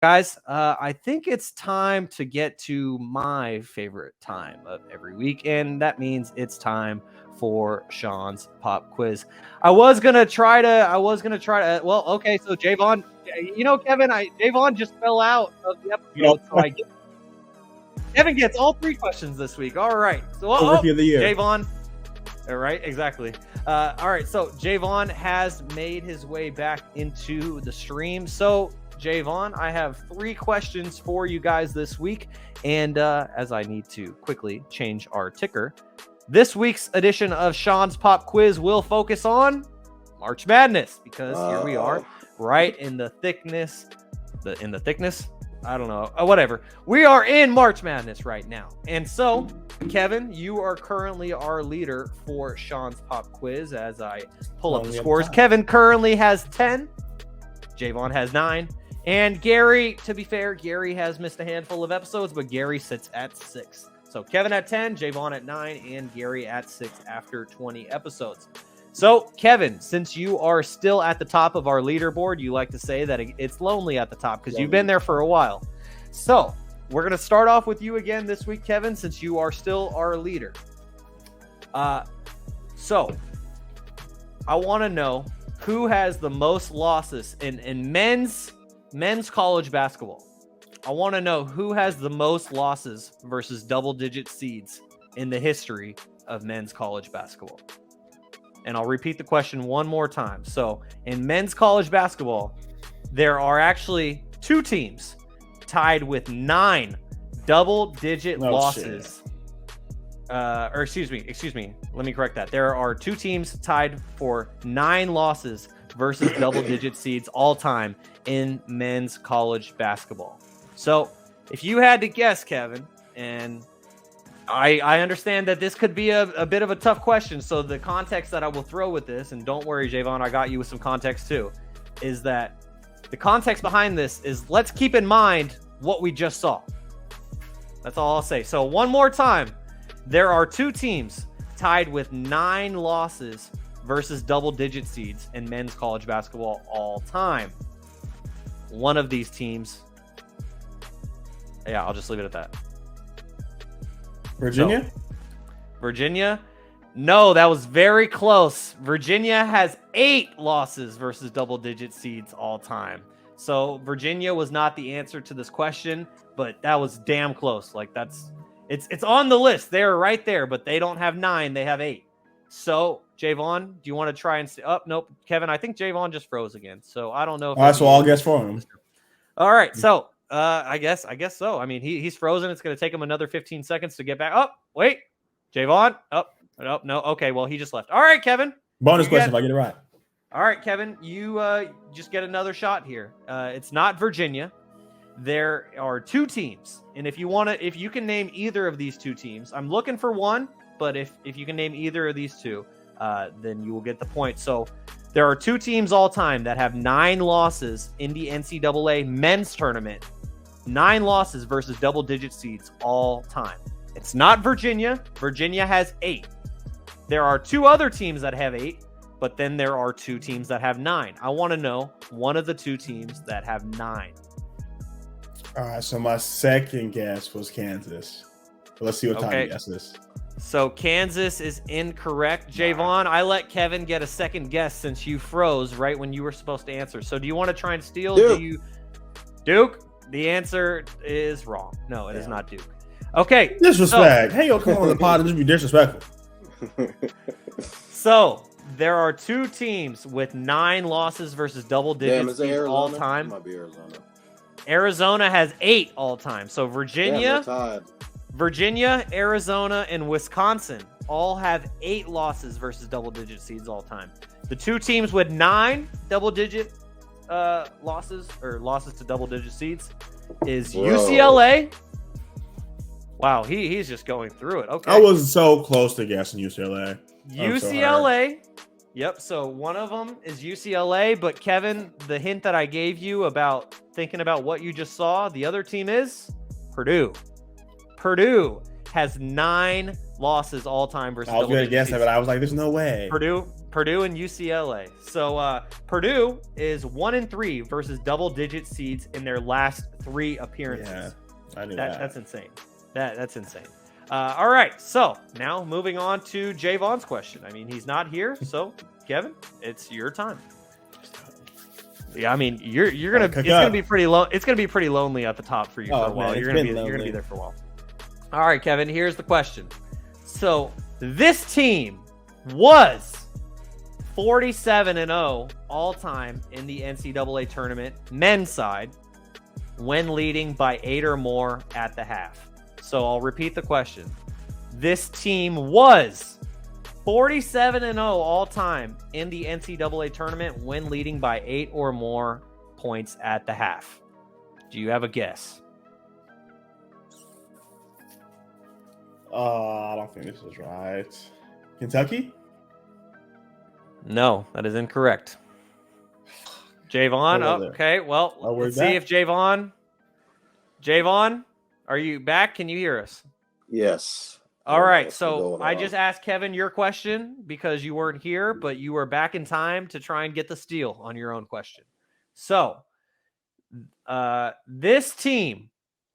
Guys, I think it's time to get to my favorite time of every week, and that means it's time for Shaun's pop quiz. Well, okay, so Jaevon, Kevin, Jaevon just fell out of the episode, Kevin gets all three questions this week. All right, so Rookie of the year. Jaevon. All right, exactly. All right, so Jaevon has made his way back into the stream. So Jaevon, I have three questions for you guys this week. And as I need to quickly change our ticker, this week's edition of Shaun's Pop Quiz will focus on March Madness, because here we are, right in the thickness. I don't know. Whatever. We are in March Madness right now. And so, Kevin, you are currently our leader for Shaun's Pop Quiz as I pull up the scores. Kevin currently has 10. Jaevon has 9. And Garry, to be fair, Garry has missed a handful of episodes, but Garry sits at 6. So Kevin at 10, Jaevon at 9, and Garry at 6 after 20 episodes. So, Kevin, since you are still at the top of our leaderboard, you like to say that it's lonely at the top because you've been there for a while. So, we're going to start off with you again this week, Kevin, since you are still our leader. So, I want to know who has the most losses in men's college basketball. I want to know who has the most losses versus double-digit seeds in the history of men's college basketball. And I'll repeat the question one more time. So, in men's college basketball, there are actually 2 teams tied with 9 double-digit losses. Excuse me. Let me correct that. There are 2 teams tied for 9 losses versus double-digit seeds all time in men's college basketball. So, if you had to guess, Kevin, and I understand that this could be a bit of a tough question, so the context that I will throw with this, and don't worry, Jaevon, I got you with some context too, is that the context behind this is let's keep in mind what we just saw. That's all I'll say. So one more time, there are 2 teams tied with 9 losses versus double-digit seeds in men's college basketball all time. One of these teams, yeah, I'll just leave it at that. Virginia? So, Virginia? No, that was very close. Virginia has 8 losses versus double-digit seeds all time. So Virginia was not the answer to this question, but that was damn close. Like it's on the list. They're right there, but they don't have 9. They have 8. So Jaevon, do you want to try and nope. Kevin, I think Jaevon just froze again. So I don't know. All right, so I'll guess for him. All right, so I guess so. I mean, he's frozen. It's going to take him another 15 seconds to get back. Oh, wait. Jaevon? Oh, no. Okay, well, he just left. All right, Kevin. Bonus question if I get it right. All right, Kevin, you just get another shot here. It's not Virginia. There are 2 teams. And if you can name either of these 2 teams, I'm looking for one, but if you can name either of these 2, then you will get the point. So there are 2 teams all time that have 9 losses in the NCAA men's tournament. 9 losses versus double-digit seeds all time. It's not Virginia. Virginia has 8. There are 2 other teams that have 8, but then there are 2 teams that have 9. I want to know one of the 2 teams that have 9. All right, so my second guess was Kansas. So let's see what time you guess this. So Kansas is incorrect. Jaevon, I let Kevin get a second guess since you froze right when you were supposed to answer. So do you want to try and steal? Duke? The answer is wrong. No, it is not Duke. Okay. Disrespect. Hey, yo, come on the pod and just be disrespectful. So there are 2 teams with 9 losses versus double digits all time. It might be Arizona. Arizona has 8 all time. So Virginia, Arizona, and Wisconsin all have 8 losses versus double-digit seeds all time. The 2 teams with 9 double-digit losses to double-digit seeds is UCLA. Wow, he's just going through it. Okay, I was so close to guessing UCLA. UCLA. Yep. So one of them is UCLA, but Kevin, the hint that I gave you about thinking about what you just saw, the other team is Purdue. Purdue has 9 losses all time versus. I was going to guess that, but I was like, "There's no way." Purdue and UCLA. So Purdue is 1-3 versus double-digit seeds in their last 3 appearances. Yeah, I knew that. That's insane. That's insane. All right, so now moving on to Jaevon's question. I mean, he's not here, so Kevin, it's your time. Yeah, I mean, you're gonna it's gonna be pretty low. It's gonna be pretty lonely at the top for you for a while. Man, you're gonna be there for a while. All right, Kevin. Here's the question. So this team was 47-0 all time in the NCAA tournament men's side when leading by 8 or more at the half. So I'll repeat the question. This team was 47-0 all time in the NCAA tournament when leading by 8 or more points at the half. Do you have a guess? I don't think this is right. Kentucky? No, that is incorrect. Jaevon, okay. Well, let's see if Jaevon, are you back? Can you hear us? Yes. All right. So I just asked Kevin your question because you weren't here, but you were back in time to try and get the steal on your own question. So this team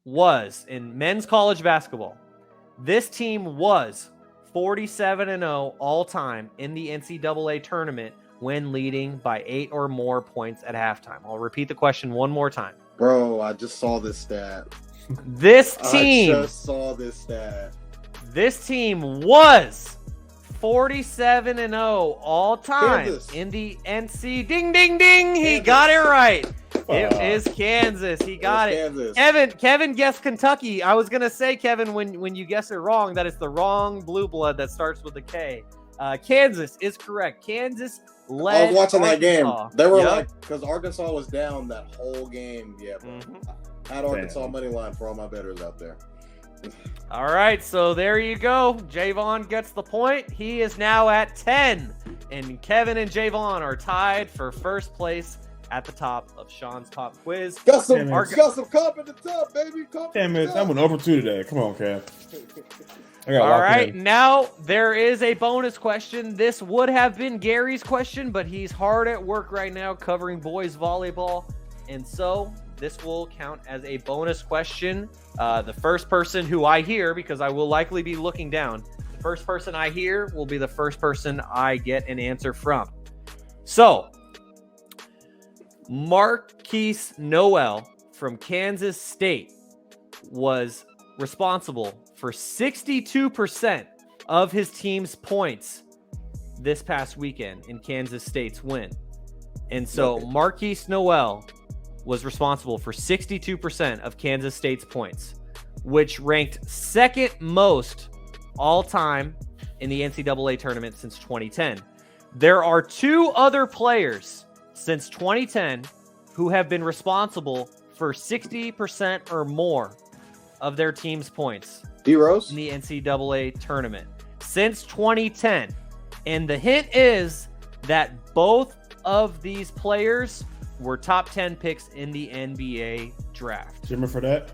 was in men's college basketball. This team was 47-0 all time in the NCAA tournament when leading by 8 or more points at halftime. I'll repeat the question one more time. Bro, I just saw this stat. This team was 47-0 all time in the NC. Ding, ding, ding. He got it right. It is Kansas. He got it. Kevin guessed Kentucky. I was going to say, Kevin, when you guess it wrong, that it's the wrong blue blood that starts with a K. Kansas is correct. Kansas led. I was watching Arkansas. that game. They were like, because Arkansas was down that whole game. Yeah, bro. I had Arkansas money line for all my bettors out there. All right, so there you go. Jaevon gets the point. He is now at 10, and Kevin and Jaevon are tied for first place at the top of Shaun's pop quiz. Got some comp at the top, baby. Damn it, I'm an over 2 today. Come on, Kev. All right, now there is a bonus question. This would have been Gary's question, but he's hard at work right now covering boys volleyball, and so this will count as a bonus question. The first person who I hear, because I will likely be looking down, the first person I hear will be the first person I get an answer from. So, Marquise Noel from Kansas State was responsible for 62% of his team's points this past weekend in Kansas State's win. And so Marquise Noel was responsible for 62% of Kansas State's points, which ranked second most all time in the NCAA tournament since 2010. There are 2 other players since 2010 who have been responsible for 60% or more of their team's points D-Rose? in the NCAA tournament since 2010. And the hint is that both of these players were top 10 picks in the NBA draft. Jimmer for that?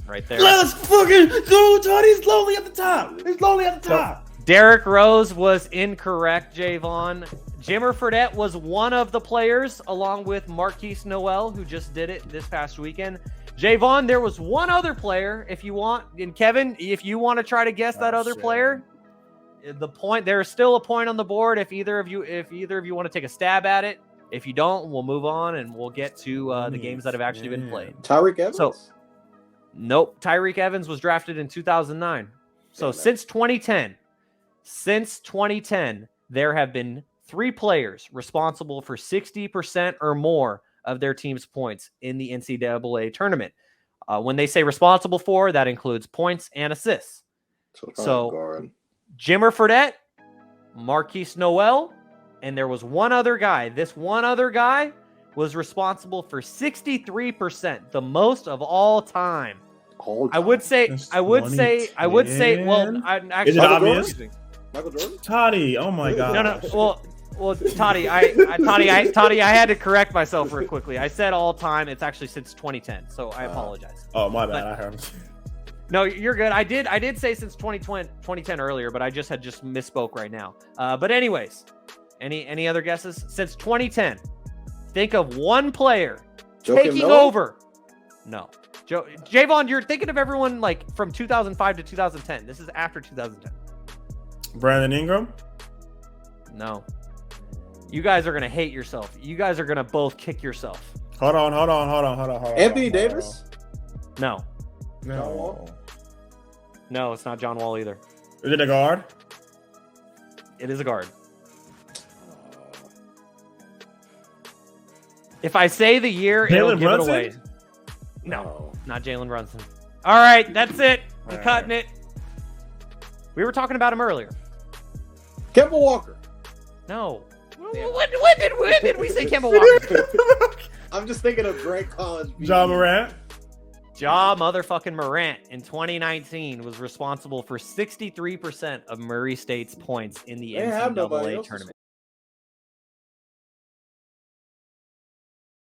Right there. Let's fucking go, Tony. He's lonely at the top. He's lonely at the top. Derrick Rose was incorrect, Jaevon. Jimmer Fredette was one of the players, along with Marquise Noel, who just did it this past weekend. Jaevon, there was one other player, if you want, and Kevin, if you want to try to guess that other player, there's still a point on the board if either of you want to take a stab at it. If you don't, we'll move on and we'll get to the games that have actually been played. Tyreek Evans? Nope. Tyreek Evans was drafted in 2009. So since 2010, there have been 3 players responsible for 60% or more of their team's points in the NCAA tournament. When they say responsible for, that includes points and assists. So Jimmer Fredette, Marquise Noel, and there was one other guy. This one other guy was responsible for 63%, the most of all time. I would say, well, Is it obvious? Michael Jordan? Toddy, oh my God. No. Well, Toddy, I had to correct myself real quickly. I said all time. It's actually since 2010, so I apologize. Oh, my bad. I heard him. No, you're good. I did say since 2010 earlier, but I just misspoke right now. But anyways, any other guesses? Since 2010, think of one player taking over. No. Jaevon, you're thinking of everyone like from 2005 to 2010. This is after 2010. Brandon Ingram? No. You guys are going to hate yourself. You guys are going to both kick yourself. Hold on. Anthony Davis? No. John Wall? No, it's not John Wall either. Is it a guard? It is a guard. If I say the year, it'll give it away. No, not Jalen Brunson. All right, that's it. I'm cutting it. We were talking about him earlier. Kemba Walker. No. When did we say Kemba Walker? I'm just thinking of great college. Ja Morant. Ja motherfucking Morant in 2019 was responsible for 63% of Murray State's points in the NCAA tournament.